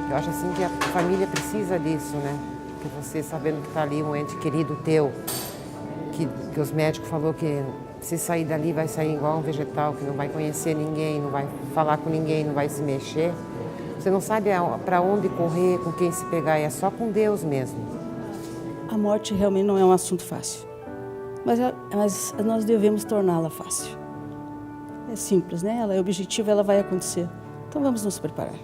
Eu acho assim que a família precisa disso, né? Que você sabendo que está ali um ente querido teu, que os médicos falaram que se sair dali vai sair igual um vegetal, que não vai conhecer ninguém, não vai falar com ninguém, não vai se mexer. Você não sabe para onde correr, com quem se pegar, é só com Deus mesmo. A morte realmente não é um assunto fácil, mas nós devemos torná-la fácil. É simples, né? Ela é objetiva, ela vai acontecer. Então vamos nos preparar.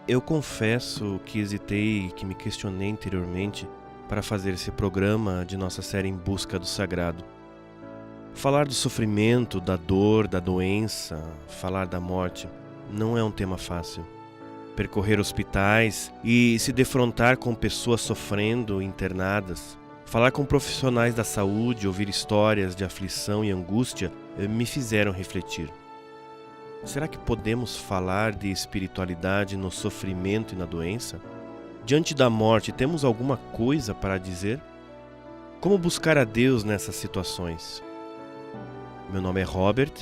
Eu confesso que hesitei, que me questionei anteriormente para fazer esse programa de nossa série Em Busca do Sagrado. Falar do sofrimento, da dor, da doença, falar da morte, não é um tema fácil. Percorrer hospitais e se defrontar com pessoas sofrendo, internadas, falar com profissionais da saúde, ouvir histórias de aflição e angústia, me fizeram refletir. Será que podemos falar de espiritualidade no sofrimento e na doença? Diante da morte, temos alguma coisa para dizer? Como buscar a Deus nessas situações? Meu nome é Robert,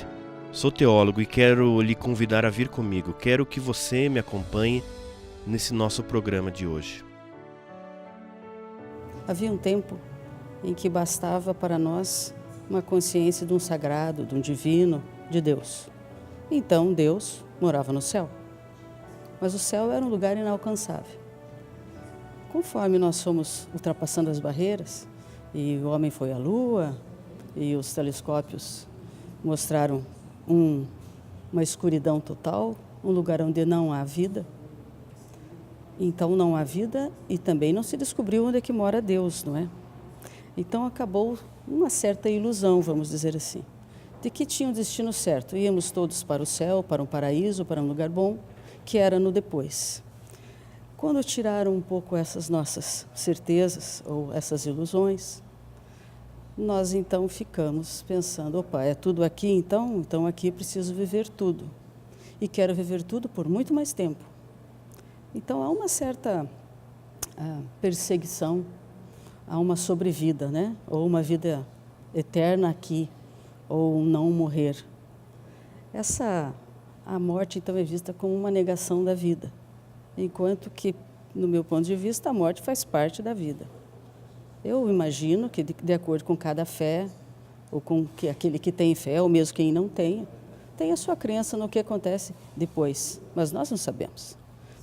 sou teólogo e quero lhe convidar a vir comigo. Quero que você me acompanhe nesse nosso programa de hoje. Havia um tempo em que bastava para nós uma consciência de um sagrado, de um divino, de Deus. Então Deus morava no céu, mas o céu era um lugar inalcançável. Conforme nós fomos ultrapassando as barreiras, e o homem foi à lua, e os telescópios mostraram uma escuridão total, um lugar onde não há vida. Então não há vida e também não se descobriu onde é que mora Deus, não é? Então acabou uma certa ilusão, vamos dizer assim, de que tinha um destino certo. Íamos todos para o céu, para um paraíso, para um lugar bom, que era no depois. Quando tiraram um pouco essas nossas certezas ou essas ilusões, nós então ficamos pensando, opa, é tudo aqui então? Então aqui preciso viver tudo. E quero viver tudo por muito mais tempo. Então há uma certa perseguição, há uma sobrevida, né? Ou uma vida eterna aqui, ou não morrer. A morte então é vista como uma negação da vida, enquanto que, no meu ponto de vista, a morte faz parte da vida. Eu imagino que, de acordo com cada fé, ou com que aquele que tem fé, ou mesmo quem não tem a sua crença no que acontece depois, mas nós não sabemos.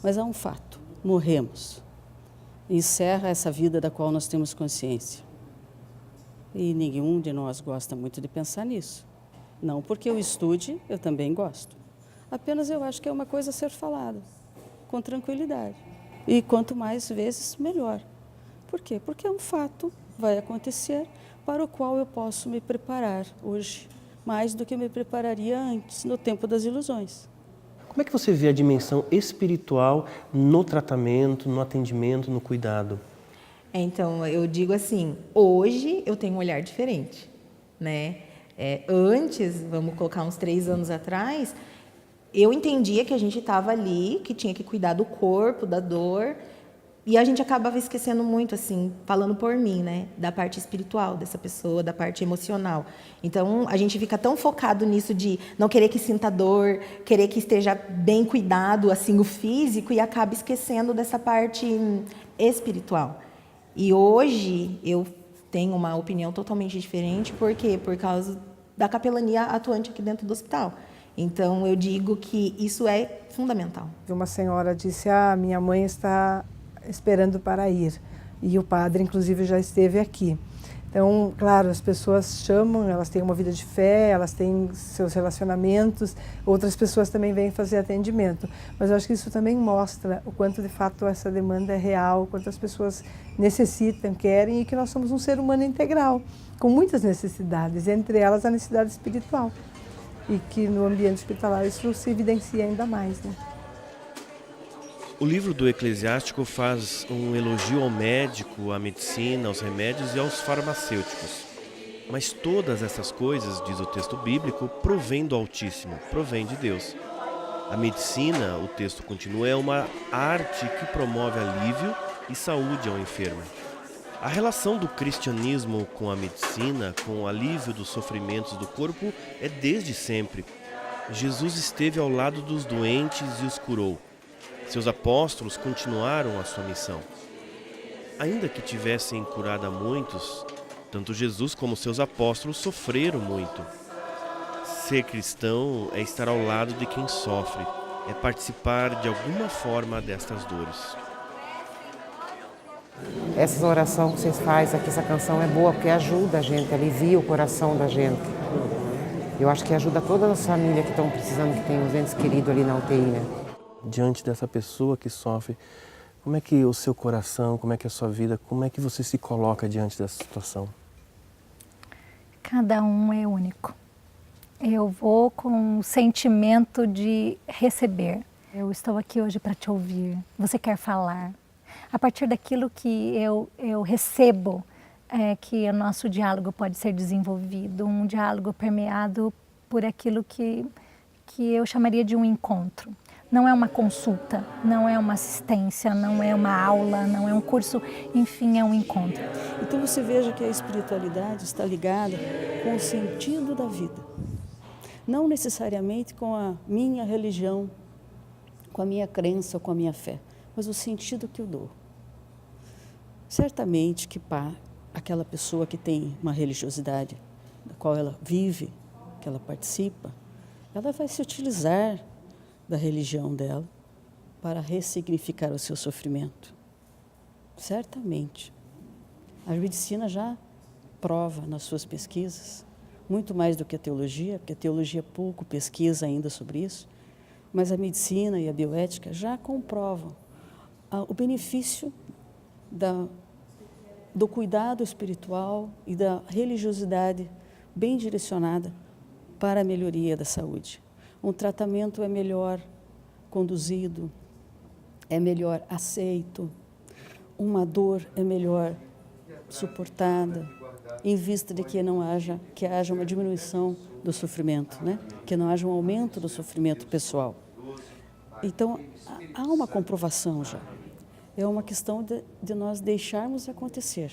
Mas há um fato, morremos. Encerra essa vida da qual nós temos consciência. E nenhum de nós gosta muito de pensar nisso. Não porque eu estude, eu também gosto. Apenas eu acho que é uma coisa a ser falada, com tranquilidade. E quanto mais vezes, melhor. Por quê? Porque é um fato, vai acontecer, para o qual eu posso me preparar hoje, mais do que eu me prepararia antes, no tempo das ilusões. Como é que você vê a dimensão espiritual no tratamento, no atendimento, no cuidado? Então, eu digo assim, hoje eu tenho um olhar diferente, né? Antes, vamos colocar uns 3 anos atrás, eu entendia que a gente estava ali, que tinha que cuidar do corpo, da dor, e a gente acabava esquecendo muito, assim, falando por mim, né? Da parte espiritual dessa pessoa, da parte emocional. Então, a gente fica tão focado nisso de não querer que sinta dor, querer que esteja bem cuidado, assim, o físico, e acaba esquecendo dessa parte espiritual. E hoje eu tenho uma opinião totalmente diferente, por quê? Por causa da capelania atuante aqui dentro do hospital. Então, eu digo que isso é fundamental. Uma senhora disse, minha mãe está esperando para ir, e o padre, inclusive, já esteve aqui. Então, claro, as pessoas chamam, elas têm uma vida de fé, elas têm seus relacionamentos, outras pessoas também vêm fazer atendimento. Mas eu acho que isso também mostra o quanto, de fato, essa demanda é real, o quanto as pessoas necessitam, querem, e que nós somos um ser humano integral, com muitas necessidades, entre elas a necessidade espiritual. E que no ambiente hospitalar isso se evidencia ainda mais, né? O livro do Eclesiástico faz um elogio ao médico, à medicina, aos remédios e aos farmacêuticos. Mas todas essas coisas, diz o texto bíblico, provém do Altíssimo, provém de Deus. A medicina, o texto continua, é uma arte que promove alívio e saúde ao enfermo. A relação do cristianismo com a medicina, com o alívio dos sofrimentos do corpo, é desde sempre. Jesus esteve ao lado dos doentes e os curou. Seus apóstolos continuaram a sua missão. Ainda que tivessem curado a muitos, tanto Jesus como seus apóstolos sofreram muito. Ser cristão é estar ao lado de quem sofre, é participar de alguma forma destas dores. Essa oração que vocês fazem aqui, essa canção é boa porque ajuda a gente, alivia o coração da gente. Eu acho que ajuda todas as famílias que estão precisando, que tem os entes queridos ali na UTI, né? Diante dessa pessoa que sofre, como é que o seu coração, como é que a sua vida, como é que você se coloca diante dessa situação? Cada um é único. Eu vou com o sentimento de receber. Eu estou aqui hoje para te ouvir. Você quer falar. A partir daquilo que eu recebo, que o nosso diálogo pode ser desenvolvido, um diálogo permeado por aquilo que eu chamaria de um encontro. Não é uma consulta, não é uma assistência, não é uma aula, não é um curso, enfim, é um encontro. Então você veja que a espiritualidade está ligada com o sentido da vida. Não necessariamente com a minha religião, com a minha crença ou com a minha fé, mas o sentido que eu dou. Certamente que aquela pessoa que tem uma religiosidade da qual ela vive, que ela participa, ela vai se utilizar da religião dela para ressignificar o seu sofrimento. Certamente. A medicina já prova nas suas pesquisas, muito mais do que a teologia, porque a teologia pouco pesquisa ainda sobre isso, mas a medicina e a bioética já comprovam o benefício do cuidado espiritual e da religiosidade bem direcionada para a melhoria da saúde. Um tratamento é melhor conduzido, é melhor aceito, uma dor é melhor suportada, em vista de que haja uma diminuição do sofrimento, né? Que não haja um aumento do sofrimento pessoal. Então, há uma comprovação já. É uma questão de nós deixarmos acontecer.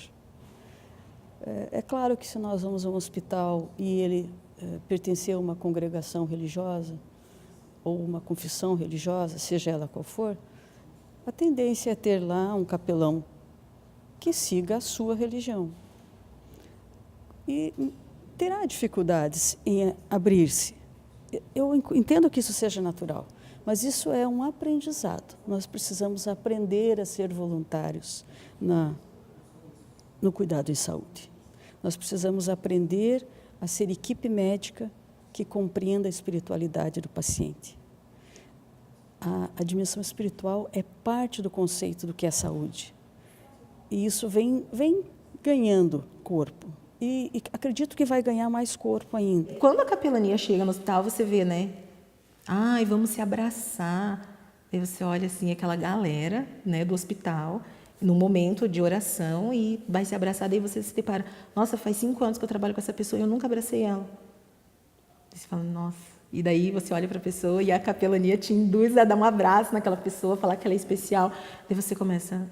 É claro que se nós vamos a um hospital e ele pertencer a uma congregação religiosa ou uma confissão religiosa, seja ela qual for, a tendência é ter lá um capelão que siga a sua religião. E terá dificuldades em abrir-se. Eu entendo que isso seja natural, mas isso é um aprendizado. Nós precisamos aprender a ser voluntários no cuidado em saúde. Nós precisamos aprender a ser equipe médica que compreenda a espiritualidade do paciente. A dimensão espiritual é parte do conceito do que é saúde. E isso vem ganhando corpo. E acredito que vai ganhar mais corpo ainda. Quando a capelania chega no hospital, você vê, né? Ai, vamos se abraçar. Aí você olha assim, aquela galera, né, do hospital, no momento de oração, e vai se abraçar, daí você se depara. Nossa, faz 5 anos que eu trabalho com essa pessoa e eu nunca abracei ela. E você fala, nossa. E daí você olha para a pessoa e a capelania te induz a dar um abraço naquela pessoa, falar que ela é especial. Daí você começa,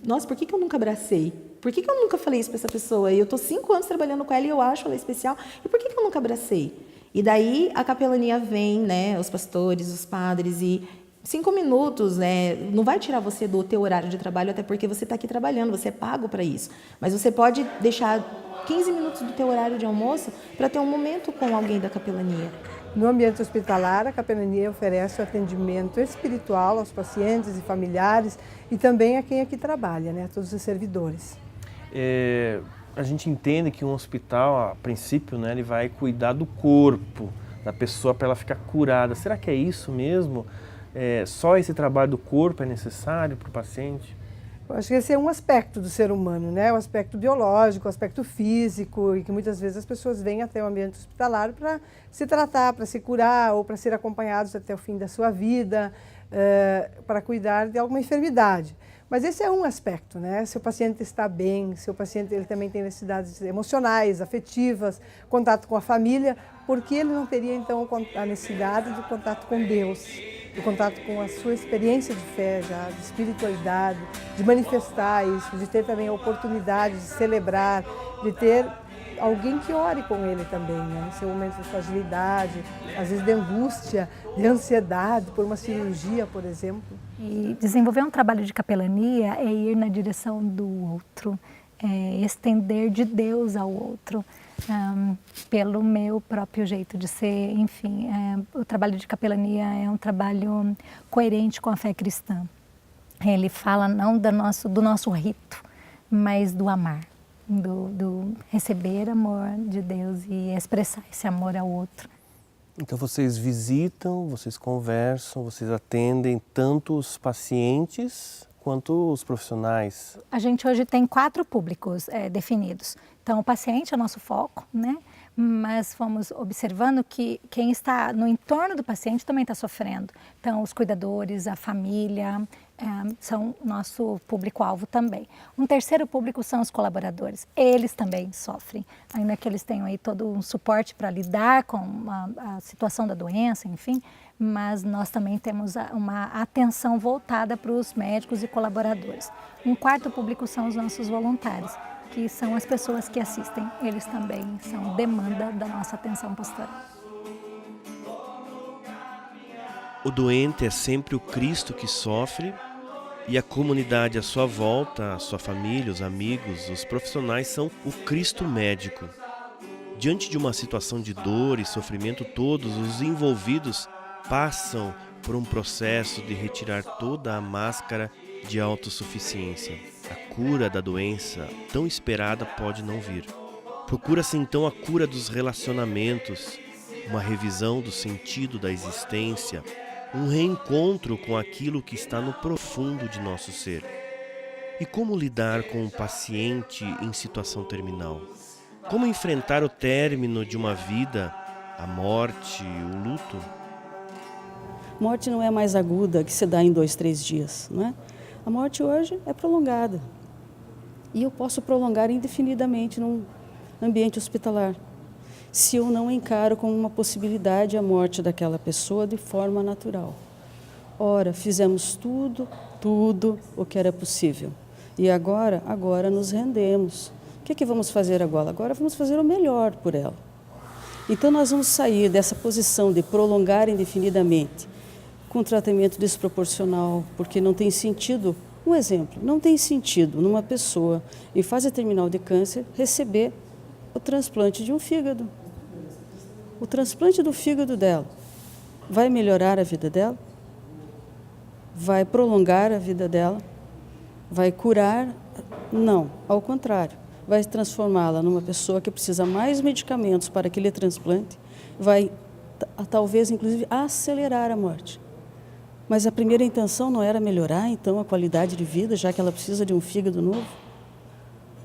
nossa, por que eu nunca abracei? Por que eu nunca falei isso para essa pessoa? E eu estou 5 anos trabalhando com ela e eu acho ela especial. E por que eu nunca abracei? E daí a capelania vem, né, os pastores, os padres, e 5 minutos, né, não vai tirar você do teu horário de trabalho, até porque você está aqui trabalhando, você é pago para isso. Mas você pode deixar 15 minutos do teu horário de almoço para ter um momento com alguém da capelania. No ambiente hospitalar, a capelania oferece o atendimento espiritual aos pacientes e familiares e também a quem aqui trabalha, né, a todos os servidores. A gente entende que um hospital, a princípio, né, ele vai cuidar do corpo da pessoa para ela ficar curada. Será que é isso mesmo? Só esse trabalho do corpo é necessário para o paciente? Eu acho que esse é um aspecto do ser humano, né? O aspecto biológico, o aspecto físico, e que muitas vezes as pessoas vêm até o ambiente hospitalar para se tratar, para se curar ou para ser acompanhados até o fim da sua vida. para cuidar de alguma enfermidade. Mas esse é um aspecto, né? Se o paciente está bem, se o paciente ele também tem necessidades emocionais, afetivas, contato com a família, porque ele não teria então a necessidade do contato com Deus, do contato com a sua experiência de fé já, de espiritualidade, de manifestar isso, de ter também a oportunidade de celebrar, de ter alguém que ore com ele também, né? Em seu momento de fragilidade, às vezes de angústia, de ansiedade por uma cirurgia, por exemplo. E desenvolver um trabalho de capelania é ir na direção do outro, é estender de Deus ao outro, pelo meu próprio jeito de ser. Enfim, o trabalho de capelania é um trabalho coerente com a fé cristã. Ele fala não do nosso rito, mas do amar. Do receber amor de Deus e expressar esse amor ao outro. Então vocês visitam, vocês conversam, vocês atendem tanto os pacientes quanto os profissionais? A gente hoje tem 4 públicos definidos. Então o paciente é o nosso foco, né? Mas fomos observando que quem está no entorno do paciente também está sofrendo. Então os cuidadores, a família, são nosso público-alvo também. Um terceiro público são os colaboradores. Eles também sofrem, ainda que eles tenham aí todo um suporte para lidar com a situação da doença, enfim, mas nós também temos uma atenção voltada para os médicos e colaboradores. Um quarto público são os nossos voluntários, que são as pessoas que assistem. Eles também são demanda da nossa atenção pastoral. O doente é sempre o Cristo que sofre e a comunidade à sua volta, a sua família, os amigos, os profissionais são o Cristo médico. Diante de uma situação de dor e sofrimento, todos os envolvidos passam por um processo de retirar toda a máscara de autossuficiência. A cura da doença, tão esperada, pode não vir. Procura-se então a cura dos relacionamentos, uma revisão do sentido da existência, um reencontro com aquilo que está no profundo de nosso ser. E como lidar com um paciente em situação terminal? Como enfrentar o término de uma vida, a morte, o luto? Morte não é mais aguda, que se dá em 2, 3 dias, não é? A morte hoje é prolongada. E eu posso prolongar indefinidamente num ambiente hospitalar, se eu não encaro como uma possibilidade a morte daquela pessoa de forma natural. Ora, fizemos tudo o que era possível. E agora nos rendemos. O que vamos fazer agora? Agora vamos fazer o melhor por ela. Então nós vamos sair dessa posição de prolongar indefinidamente com tratamento desproporcional, porque não tem sentido. Um exemplo, não tem sentido numa pessoa em fase terminal de câncer receber o transplante de um fígado. O transplante do fígado dela vai melhorar a vida dela? Vai prolongar a vida dela? Vai curar? Não, ao contrário. Vai transformá-la numa pessoa que precisa mais medicamentos para aquele transplante, vai talvez inclusive acelerar a morte. Mas a primeira intenção não era melhorar então a qualidade de vida, já que ela precisa de um fígado novo?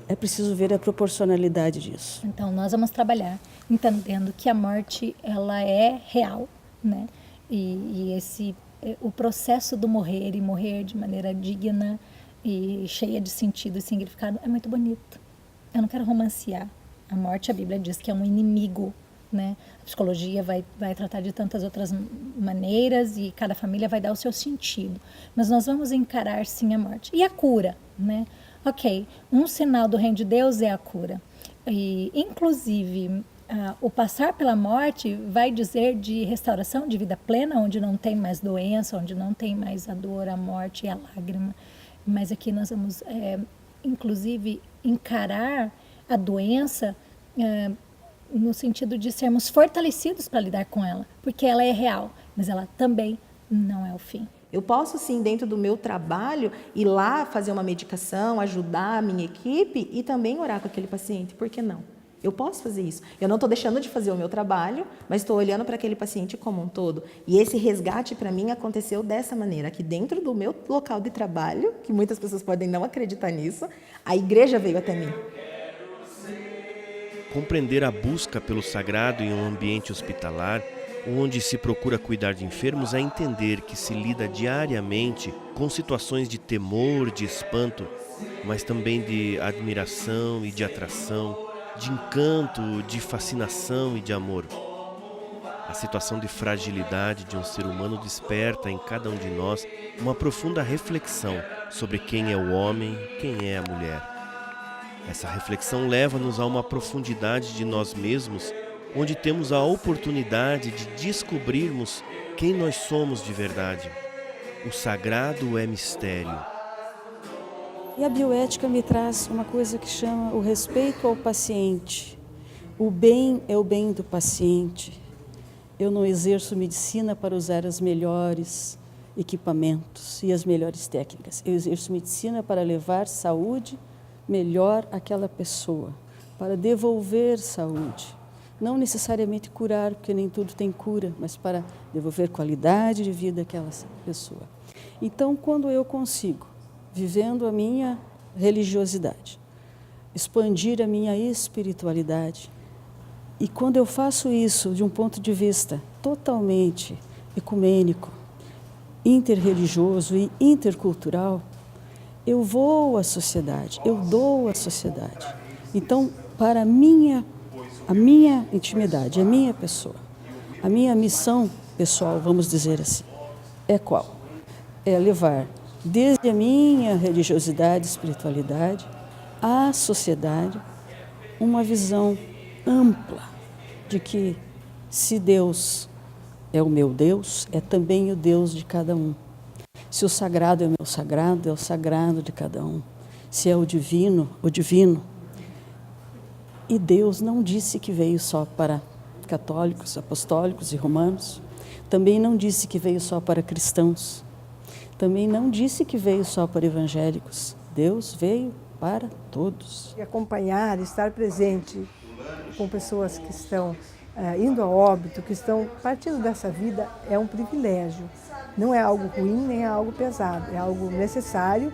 É preciso ver a proporcionalidade disso. Então, nós vamos trabalhar entendendo que a morte, ela é real, né? E o processo do morrer e morrer de maneira digna e cheia de sentido e significado é muito bonito. Eu não quero romancear. A morte, a Bíblia diz que é um inimigo, né? A psicologia vai tratar de tantas outras maneiras e cada família vai dar o seu sentido. Mas nós vamos encarar, sim, a morte. E a cura, né? Ok, um sinal do reino de Deus é a cura. E, inclusive, o passar pela morte vai dizer de restauração de vida plena, onde não tem mais doença, onde não tem mais a dor, a morte e a lágrima. Mas aqui nós vamos, inclusive, encarar a doença no sentido de sermos fortalecidos para lidar com ela, porque ela é real, mas ela também não é o fim. Eu posso, sim, dentro do meu trabalho, ir lá fazer uma medicação, ajudar a minha equipe e também orar com aquele paciente. Por que não? Eu posso fazer isso. Eu não estou deixando de fazer o meu trabalho, mas estou olhando para aquele paciente como um todo. E esse resgate, para mim, aconteceu dessa maneira. Aqui dentro do meu local de trabalho, que muitas pessoas podem não acreditar nisso, a igreja veio até mim. Compreender a busca pelo sagrado em um ambiente hospitalar onde se procura cuidar de enfermos, é entender que se lida diariamente com situações de temor, de espanto, mas também de admiração e de atração, de encanto, de fascinação e de amor. A situação de fragilidade de um ser humano desperta em cada um de nós uma profunda reflexão sobre quem é o homem, quem é a mulher. Essa reflexão leva-nos a uma profundidade de nós mesmos, onde temos a oportunidade de descobrirmos quem nós somos de verdade. O sagrado é mistério. E a bioética me traz uma coisa que chama o respeito ao paciente. O bem é o bem do paciente. Eu não exerço medicina para usar os melhores equipamentos e as melhores técnicas. Eu exerço medicina para levar saúde melhor àquela pessoa, para devolver saúde. Não necessariamente curar, porque nem tudo tem cura, mas para devolver qualidade de vida àquela pessoa. Então, quando eu consigo, vivendo a minha religiosidade, expandir a minha espiritualidade, e quando eu faço isso de um ponto de vista totalmente ecumênico, interreligioso e intercultural, eu vou à sociedade, eu dou à sociedade. Então, para a minha intimidade, a minha pessoa, a minha missão pessoal, vamos dizer assim, é qual? É levar desde a minha religiosidade, espiritualidade, à sociedade, uma visão ampla de que se Deus é o meu Deus, é também o Deus de cada um. Se o sagrado é o meu sagrado, é o sagrado de cada um. Se é o divino, o divino. E Deus não disse que veio só para católicos, apostólicos e romanos. Também não disse que veio só para cristãos. Também não disse que veio só para evangélicos. Deus veio para todos. E acompanhar, estar presente com pessoas que estão indo a óbito, que estão partindo dessa vida, é um privilégio. Não é algo ruim, nem é algo pesado, é algo necessário.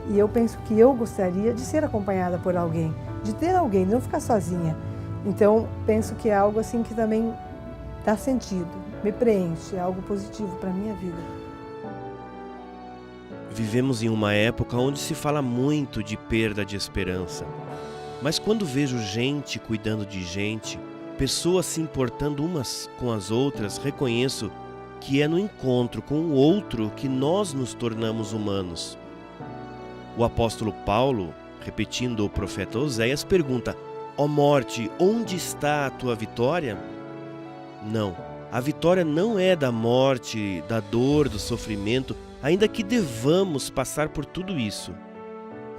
E eu penso que eu gostaria de ser acompanhada por alguém, de ter alguém, não ficar sozinha. Então, penso que é algo assim que também dá sentido, me preenche, é algo positivo para a minha vida. Vivemos em uma época onde se fala muito de perda de esperança. Mas quando vejo gente cuidando de gente, pessoas se importando umas com as outras, reconheço que é no encontro com o outro que nós nos tornamos humanos. O apóstolo Paulo, repetindo o profeta Oséias, pergunta: ó morte, onde está a tua vitória? Não, a vitória não é da morte, da dor, do sofrimento, ainda que devamos passar por tudo isso.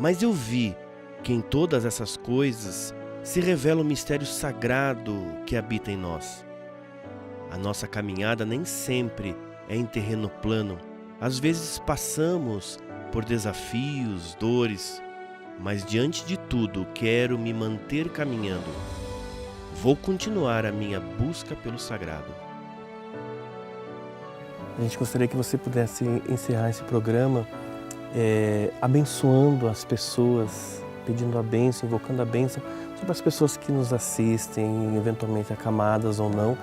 Mas eu vi que em todas essas coisas se revela o mistério sagrado que habita em nós. A nossa caminhada nem sempre é em terreno plano. Às vezes passamos por desafios, dores, mas diante de tudo quero me manter caminhando. Vou continuar a minha busca pelo sagrado. A gente gostaria que você pudesse encerrar esse programa abençoando as pessoas, pedindo a bênção, invocando a bênção sobre as pessoas que nos assistem, eventualmente acamadas ou não,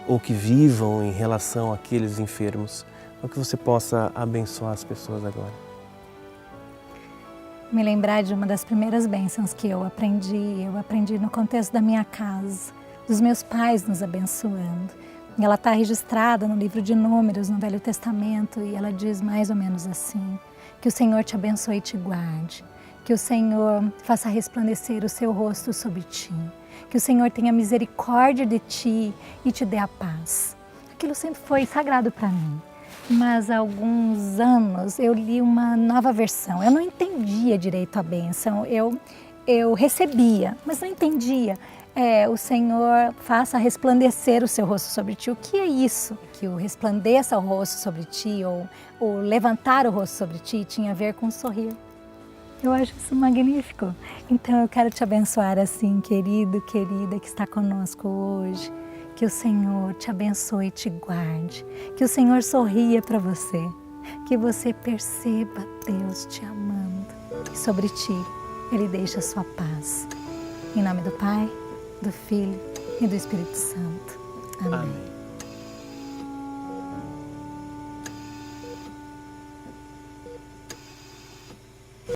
ou que vivam em relação àqueles enfermos. Para que você possa abençoar as pessoas agora. Me lembrar de uma das primeiras bênçãos que eu aprendi no contexto da minha casa, dos meus pais nos abençoando. E ela está registrada no livro de Números, no Velho Testamento, e ela diz mais ou menos assim: que o Senhor te abençoe e te guarde, que o Senhor faça resplandecer o seu rosto sobre ti, que o Senhor tenha misericórdia de ti e te dê a paz. Aquilo sempre foi sagrado para mim. Mas há alguns anos eu li uma nova versão. Eu não entendia direito a bênção. Eu recebia, mas não entendia. O Senhor faça resplandecer o seu rosto sobre ti. O que é isso? Que o resplandeça o rosto sobre ti ou levantar o rosto sobre ti tinha a ver com sorrir. Eu acho isso magnífico. Então eu quero te abençoar assim, querido, querida que está conosco hoje. Que o Senhor te abençoe e te guarde. Que o Senhor sorria para você. Que você perceba Deus te amando. E sobre ti Ele deixa a sua paz. Em nome do Pai, do Filho e do Espírito Santo. Amém.